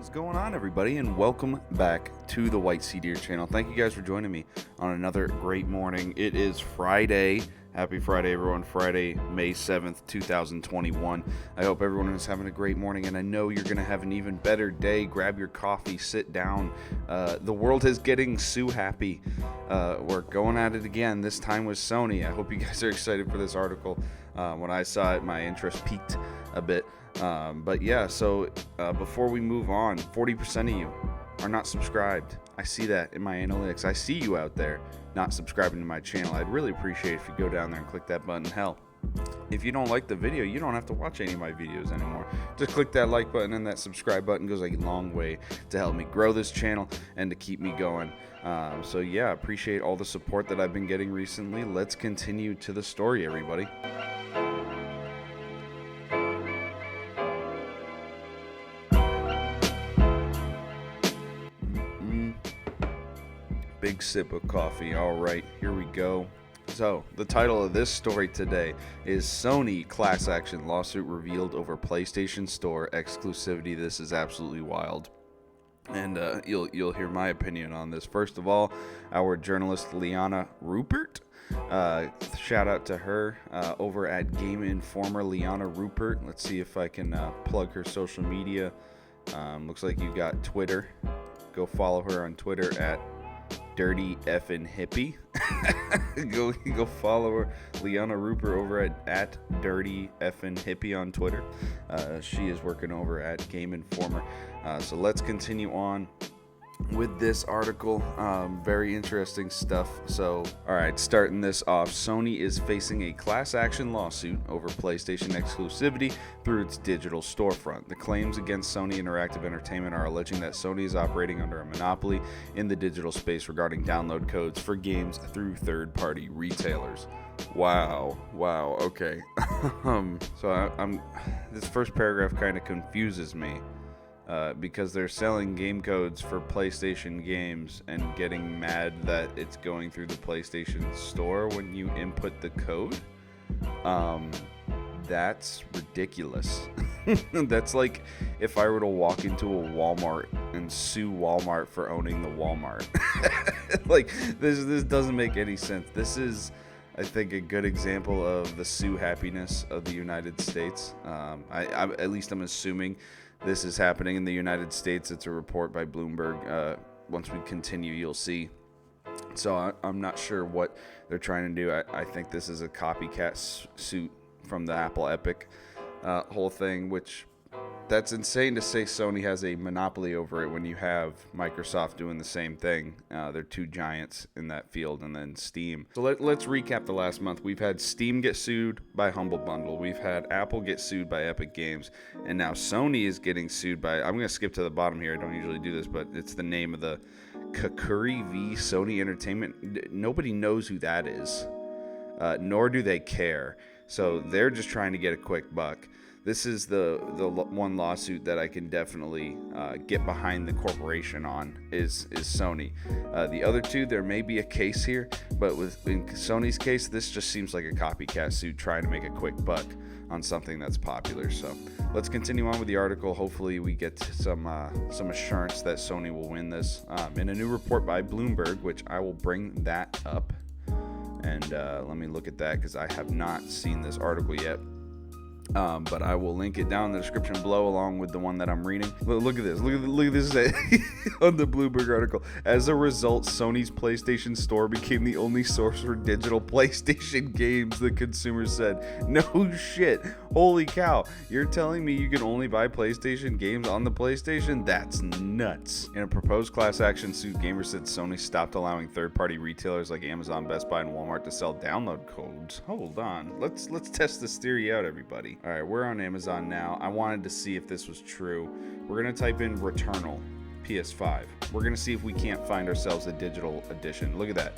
What is going on, everybody, and welcome back to the White Sea Deer channel. Thank you guys for joining me on another great morning. It is Friday. Happy Friday, everyone. Friday, May 7th, 2021. I hope everyone is having a great morning, and I know you're going to have an even better day. Grab your coffee, sit down. The world is getting Sue happy. We're going at it again, this time with Sony. I hope you guys are excited for this article. When I saw it, my interest peaked a bit. But yeah, so before we move on, 40% of you are not subscribed. I see that in my analytics. I see you out there not subscribing to my channel. I'd really appreciate it if you go down there and click that button. Hell, if you don't like the video, you don't have to watch any of my videos anymore. Just click that like button, and that subscribe button goes a long way to help me grow this channel and to keep me going. So yeah, appreciate all the support that I've been getting recently. Let's continue to the story, everybody. Big sip of coffee. All right, here we go. So, the title of this story today is Sony class action lawsuit revealed over PlayStation Store exclusivity. This is absolutely wild. And you'll hear my opinion on this. First of all, our journalist Liana Rupert. Shout out to her over at Gameinformer, Liana Rupert. Let's see if I can plug her social media. Looks like you got Twitter. Go follow her on Twitter at Dirty Effin' Hippie. go follow her, Liana Rupert, over at Dirty Effin' Hippie on Twitter. She is working over at Gameinformer. So let's continue on with this article. Very interesting stuff. So, all right, starting this off, Sony is facing a class action lawsuit over PlayStation exclusivity through its digital storefront. The claims against Sony Interactive Entertainment are alleging that Sony is operating under a monopoly in the digital space regarding download codes for games through third-party retailers. Wow, okay. So this first paragraph kind of confuses me. Because they're selling game codes for PlayStation games and getting mad that it's going through the PlayStation Store when you input the code. That's ridiculous. That's like if I were to walk into a Walmart and sue Walmart for owning the Walmart. Like, this doesn't make any sense. This is, I think, a good example of the sue happiness of the United States. At least I'm assuming this is happening in the United States. It's a report by Bloomberg. Once we continue, you'll see. So I'm not sure what they're trying to do. I think this is a copycat suit from the Apple Epic whole thing, which that's insane to say Sony has a monopoly over it when you have Microsoft doing the same thing. They're two giants in that field, and then Steam. So let's recap the last month. We've had Steam get sued by Humble Bundle. We've had Apple get sued by Epic Games. And now Sony is getting sued by, I'm going to skip to the bottom here. I don't usually do this, but it's the name of the Kakuri v. Sony Entertainment. Nobody knows who that is, nor do they care. So they're just trying to get a quick buck. This is the one lawsuit that I can definitely get behind the corporation on is Sony. The other two, there may be a case here, but in Sony's case, this just seems like a copycat suit trying to make a quick buck on something that's popular. So let's continue on with the article. Hopefully we get some assurance that Sony will win this. In a new report by Bloomberg, which I will bring that up, and let me look at that because I have not seen this article yet. But I will link it down in the description below along with the one that I'm reading. Look at this. Look at this on the Bloomberg article. As a result, Sony's PlayStation Store became the only source for digital PlayStation games, the consumer said. No shit. Holy cow. You're telling me you can only buy PlayStation games on the PlayStation? That's nuts. In a proposed class action suit, gamers said Sony stopped allowing third-party retailers like Amazon, Best Buy, and Walmart to sell download codes. Hold on. Let's test this theory out, everybody. All right, we're on Amazon now. I wanted to see if this was true. We're going to type in Returnal PS5. We're going to see if we can't find ourselves a digital edition. Look at that.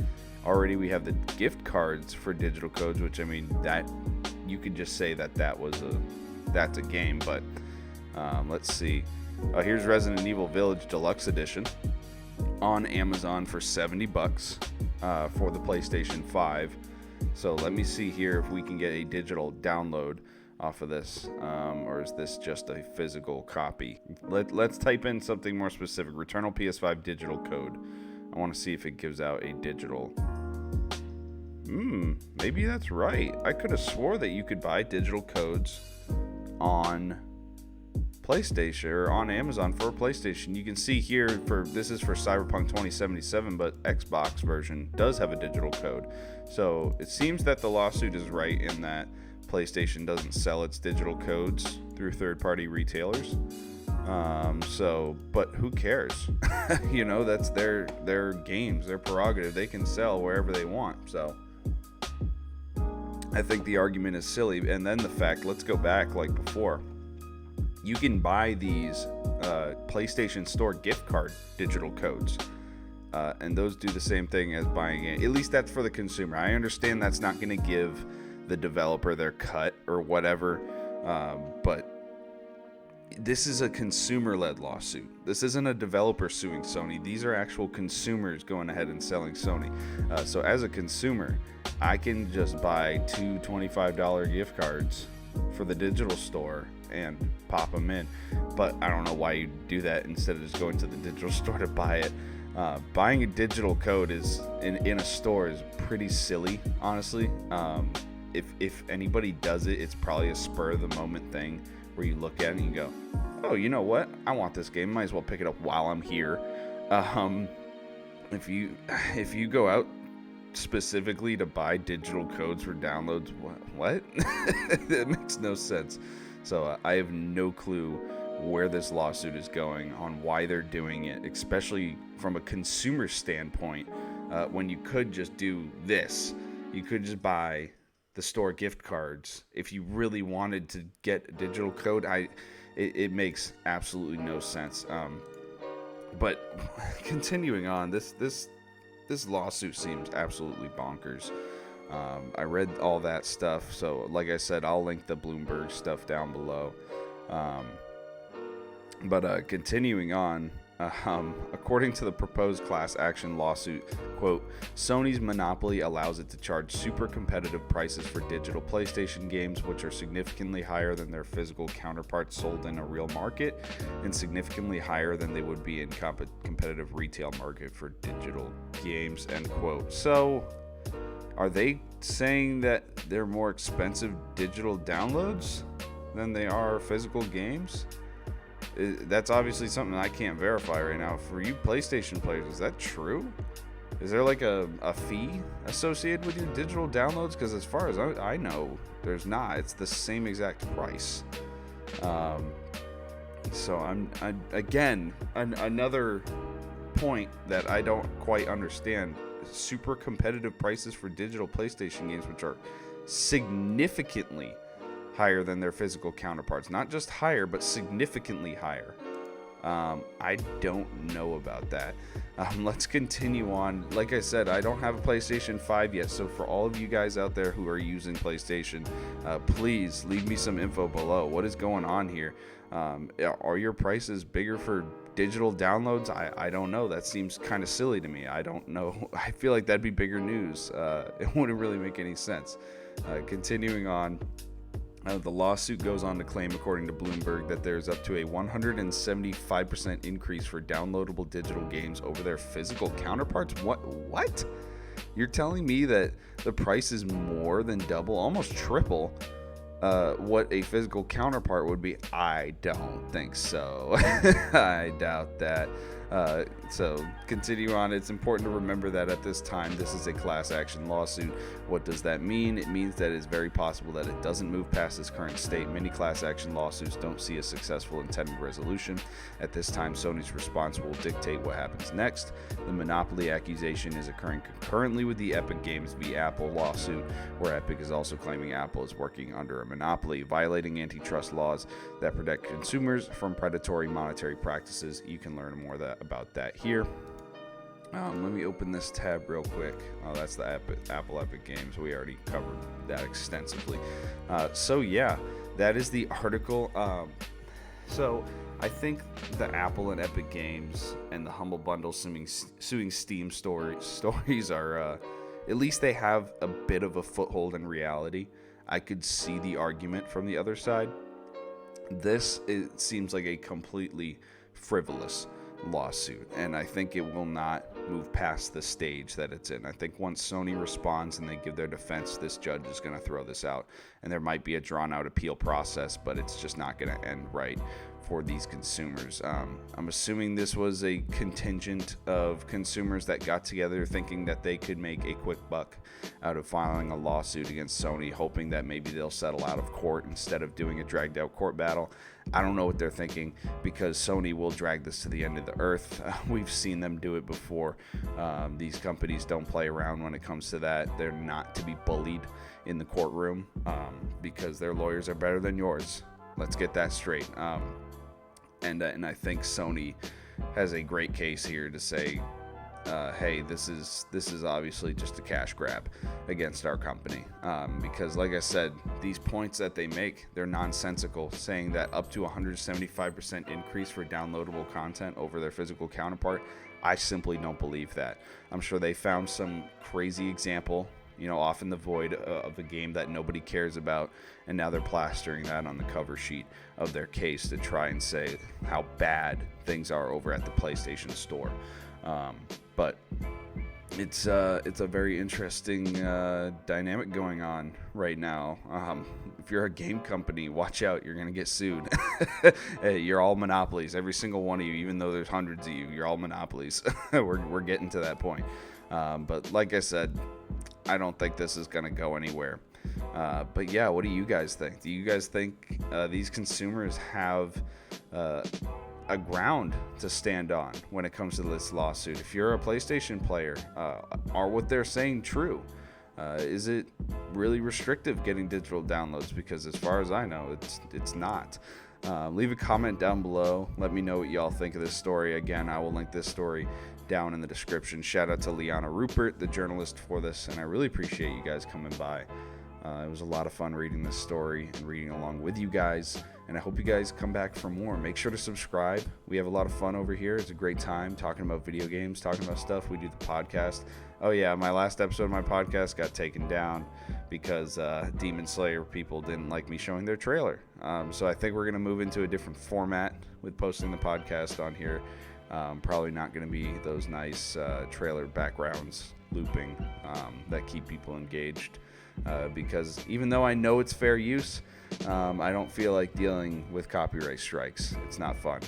Already we have the gift cards for digital codes, which, I mean, that you could just say that's a game, but let's see. Here's Resident Evil Village Deluxe Edition on Amazon for $70 for the PlayStation 5. So let me see here if we can get a digital download off of this, or is this just a physical copy? Let's type in something more specific. Returnal PS5 digital code. I want to see if it gives out a digital. Maybe that's right. I could have swore that you could buy digital codes on PlayStation or on Amazon for a PlayStation. You can see here this is for Cyberpunk 2077, but Xbox version does have a digital code. So it seems that the lawsuit is right in that PlayStation doesn't sell its digital codes through third-party retailers. But who cares? That's their games, their prerogative. They can sell wherever they want. So I think the argument is silly. And then the fact, let's go back like before. You can buy these PlayStation Store gift card digital codes. And those do the same thing as buying it. At least that's for the consumer. I understand that's not going to give the developer their cut or whatever. But this is a consumer-led lawsuit. This isn't a developer suing Sony. These are actual consumers going ahead and selling Sony. So as a consumer, I can just buy two $25 gift cards for the digital store and pop them in. But I don't know why you do that instead of just going to the digital store to buy it. Buying a digital code in a store is pretty silly, honestly. If anybody does it, it's probably a spur of the moment thing where you look at it and you go, oh, you know what? I want this game. Might as well pick it up while I'm here. If you go out specifically to buy digital codes for downloads, what? That makes no sense. So I have no clue where this lawsuit is going, on why they're doing it, especially from a consumer standpoint, when you could just do this. You could just buy the store gift cards if you really wanted to get a digital code. It makes absolutely no sense. But continuing on, this lawsuit seems absolutely bonkers. I read all that stuff, so like I said, I'll link the Bloomberg stuff down below. But continuing on, according to the proposed class action lawsuit, quote, Sony's monopoly allows it to charge super competitive prices for digital PlayStation games, which are significantly higher than their physical counterparts sold in a real market, and significantly higher than they would be in competitive retail market for digital games, end quote. So are they saying that they're more expensive digital downloads than they are physical games? That's obviously something I can't verify right now. For you PlayStation players, is that true? Is there like a fee associated with your digital downloads? Because as far as I know, there's not. It's the same exact price. So another point that I don't quite understand. Super competitive prices for digital PlayStation games, which are significantly higher than their physical counterparts. Not just higher, but significantly higher. I don't know about that. Let's continue on. Like I said, I don't have a PlayStation 5 yet, so for all of you guys out there who are using PlayStation, please leave me some info below. What is going on here? Are your prices bigger for digital downloads? I don't know. That seems kind of silly to me. I don't know. I feel like that'd be bigger news. It wouldn't really make any sense. Continuing on. The lawsuit goes on to claim, according to Bloomberg, that there's up to a 175% increase for downloadable digital games over their physical counterparts. What? You're telling me that the price is more than double, almost triple, what a physical counterpart would be? I don't think so. I doubt that. So continue on. It's important to remember that at this time, this is a class action lawsuit. What does that mean? It means that it's very possible that it doesn't move past its current state. Many class action lawsuits don't see a successful intended resolution. At this time, Sony's response will dictate what happens next. The monopoly accusation is occurring concurrently with the Epic Games v. Apple lawsuit, where Epic is also claiming Apple is working under a monopoly, violating antitrust laws that protect consumers from predatory monetary practices. You can learn more about that here. Let me open this tab real quick. Oh, that's the Apple Epic Games. We already covered that extensively. So yeah, that is the article. So I think the Apple and Epic Games and the Humble Bundle suing Steam stories are, at least they have a bit of a foothold in reality. I could see the argument from the other side. This, it seems like a completely frivolous lawsuit, and I think it will not move past the stage that it's in. I think once Sony responds and they give their defense, this judge is going to throw this out, and there might be a drawn-out appeal process, but it's just not going to end right for these consumers. I'm assuming this was a contingent of consumers that got together thinking that they could make a quick buck out of filing a lawsuit against Sony, hoping that maybe they'll settle out of court instead of doing a dragged out court battle. I don't know what they're thinking, because Sony will drag this to the end of the earth. We've seen them do it before. These companies don't play around when it comes to that. They're not to be bullied in the courtroom because their lawyers are better than yours. Let's get that straight. And I think Sony has a great case here to say, hey, this is obviously just a cash grab against our company, because like I said, these points that they make, they're nonsensical, saying that up to 175% increase for downloadable content over their physical counterpart. I simply don't believe that. I'm sure they found some crazy example, off in the void of a game that nobody cares about, and now they're plastering that on the cover sheet of their case to try and say how bad things are over at the PlayStation Store. But it's a very interesting dynamic going on right now. If you're a game company, watch out, you're gonna get sued. Hey, you're all monopolies, every single one of you, even though there's hundreds of you, you're all monopolies. we're getting to that point. But like I said, I don't think this is going to go anywhere. But yeah, what do you guys think? Do you guys think these consumers have a ground to stand on when it comes to this lawsuit? If you're a PlayStation player, are what they're saying true? Is it really restrictive getting digital downloads? Because as far as I know, it's not. Leave a comment down below. Let me know what y'all think of this story. Again, I will link this story down in the description. Shout out to Liana Rupert, the journalist for this, and I really appreciate you guys coming by. It was a lot of fun reading this story and reading along with you guys, and I hope you guys come back for more. Make sure to subscribe. We have a lot of fun over here. It's a great time talking about video games, talking about stuff. We do the podcast. Oh yeah, my last episode of my podcast got taken down because Demon Slayer people didn't like me showing their trailer. So I think we're going to move into a different format with posting the podcast on here. Probably not going to be those nice trailer backgrounds looping that keep people engaged, because even though I know it's fair use, I don't feel like dealing with copyright strikes. It's not fun.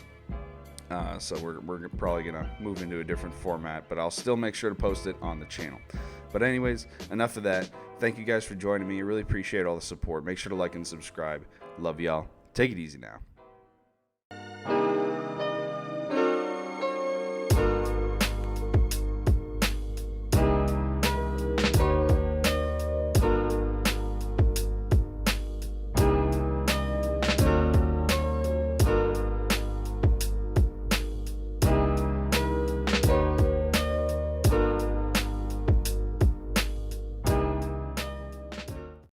So we're probably going to move into a different format, but I'll still make sure to post it on the channel. But anyways, enough of that. Thank you guys for joining me. I really appreciate all the support. Make sure to like and subscribe. Love y'all. Take it easy now.